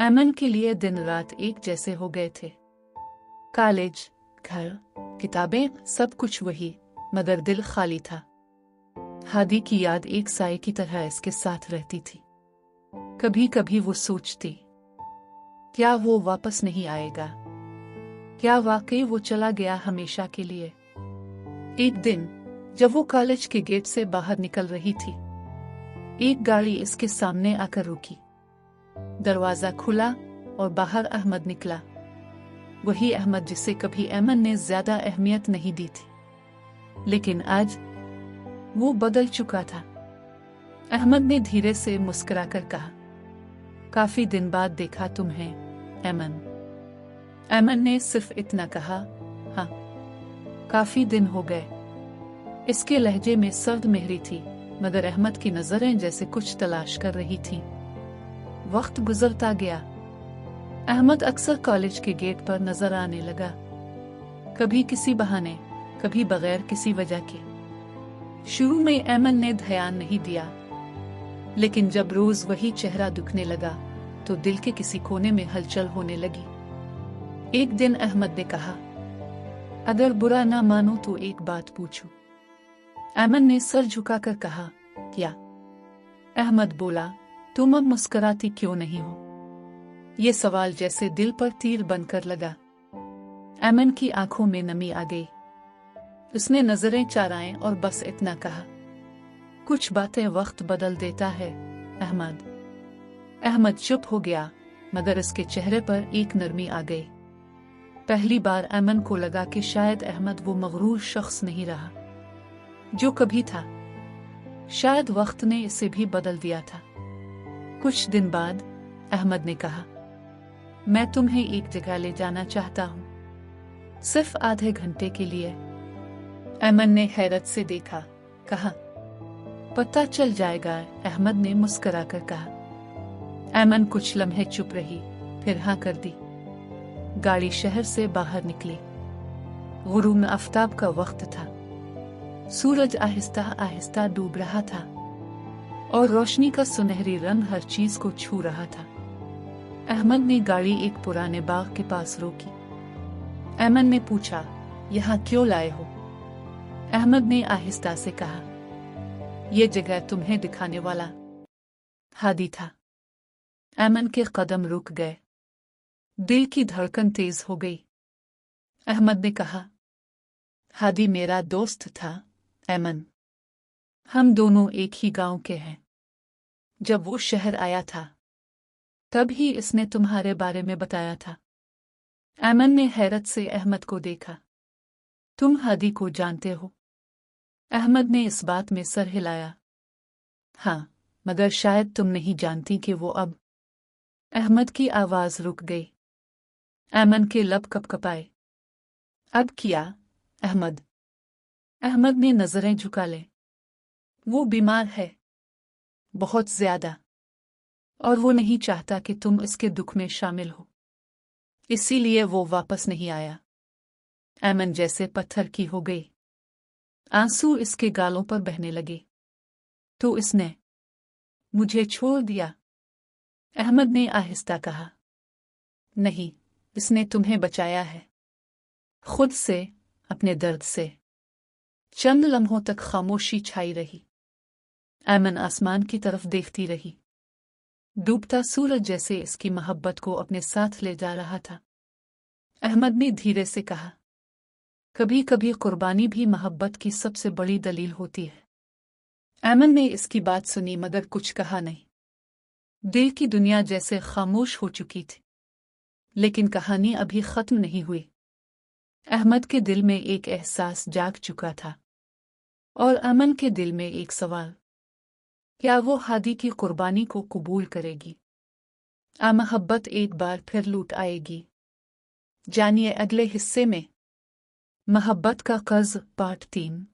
ऐमन के लिए दिन रात एक जैसे हो गए थे। कॉलेज, घर, किताबें, सब कुछ वही, मगर दिल खाली था। हादी की याद एक साए की तरह इसके साथ रहती थी। कभी कभी वो सोचती, क्या वो वापस नहीं आएगा? क्या वाकई वो चला गया हमेशा के लिए? एक दिन जब वो कॉलेज के गेट से बाहर निकल रही थी, एक गाड़ी इसके सामने आकर रुकी। दरवाजा खुला और बाहर अहमद निकला। वही अहमद जिसे कभी ऐमन ने ज्यादा अहमियत नहीं दी थी, लेकिन आज वो बदल चुका था। अहमद ने धीरे से मुस्कुराकर कहा, काफी दिन बाद देखा तुम्हें, ऐमन। ऐमन ने सिर्फ इतना कहा, हाँ, काफी दिन हो गए। इसके लहजे में सर्द मेहरी थी, मगर अहमद की नजरें जैसे कुछ तलाश कर रही थीं। वक्त गुजरता गया। अहमद अक्सर कॉलेज के गेट पर नजर आने लगा, कभी किसी बहाने, कभी बगैर किसी वजह के। शुरू में ऐमन ने ध्यान नहीं दिया, लेकिन जब रोज वही चेहरा दिखने लगा तो दिल के किसी कोने में हलचल होने लगी। एक दिन अहमद ने कहा, अगर बुरा ना मानो तो एक बात पूछूं। ऐमन ने सर झुकाकर कहा, क्या? अहमद बोला, तुम अब मुस्कुराती क्यों नहीं हो? ये सवाल जैसे दिल पर तीर बनकर लगा। ऐमन की आंखों में नमी आ गई। उसने नजरें चाराएं और बस इतना कहा, कुछ बातें वक्त बदल देता है, अहमद। अहमद चुप हो गया, मगर उसके चेहरे पर एक नरमी आ गई। पहली बार ऐमन को लगा कि शायद अहमद वो मगरूर शख्स नहीं रहा जो कभी था। शायद वक्त ने इसे भी बदल दिया था। कुछ दिन बाद अहमद ने कहा, मैं तुम्हें एक जगह ले जाना चाहता हूं, सिर्फ आधे घंटे के लिए। ऐमन ने हैरत से देखा, कहा, पता चल जाएगा, अहमद ने मुस्कुराकर कहा। ऐमन कुछ लम्हे चुप रही, फिर हाँ कर दी। गाड़ी शहर से बाहर निकली। गुरूब आफताब का वक्त था। सूरज आहिस्ता आहिस्ता डूब रहा था और रोशनी का सुनहरी रंग हर चीज को छू रहा था। अहमद ने गाड़ी एक पुराने बाग के पास रोकी। ऐमन ने पूछा, यहाँ क्यों लाए हो? अहमद ने आहिस्ता से कहा, यह जगह तुम्हें दिखाने वाला हादी था। ऐमन के कदम रुक गए, दिल की धड़कन तेज हो गई। अहमद ने कहा, हादी मेरा दोस्त था, ऐमन। हम दोनों एक ही गांव के हैं। जब वो शहर आया था तब ही इसने तुम्हारे बारे में बताया था। ऐमन ने हैरत से अहमद को देखा। तुम हादी को जानते हो? अहमद ने इस बात में सर हिलाया। हाँ, मगर शायद तुम नहीं जानती कि वो अब। अहमद की आवाज रुक गई। ऐमन के लब कपकपाए। अब क्या, अहमद? अहमद ने नजरें झुका ले। वो बीमार है, बहुत ज्यादा, और वो नहीं चाहता कि तुम इसके दुख में शामिल हो, इसीलिए वो वापस नहीं आया। ऐमन जैसे पत्थर की हो गई। आंसू इसके गालों पर बहने लगे। तो इसने मुझे छोड़ दिया? अहमद ने आहिस्ता कहा, नहीं, इसने तुम्हें बचाया है, खुद से, अपने दर्द से। चंद लम्हों तक खामोशी छाई रही। ऐमन आसमान की तरफ देखती रही। डूबता सूरज जैसे इसकी मोहब्बत को अपने साथ ले जा रहा था। अहमद ने धीरे से कहा, कभी कभी कुर्बानी भी मोहब्बत की सबसे बड़ी दलील होती है। ऐमन ने इसकी बात सुनी मगर कुछ कहा नहीं। दिल की दुनिया जैसे खामोश हो चुकी थी। लेकिन कहानी अभी खत्म नहीं हुई। अहमद के दिल में एक एहसास जाग चुका था, और अमन के दिल में एक सवाल, क्या वो हादी की कुर्बानी को कबूल करेगी? मोहब्बत एक बार फिर लूट आएगी। जानिए अगले हिस्से में। मोहब्बत का कर्ज पार्ट 3।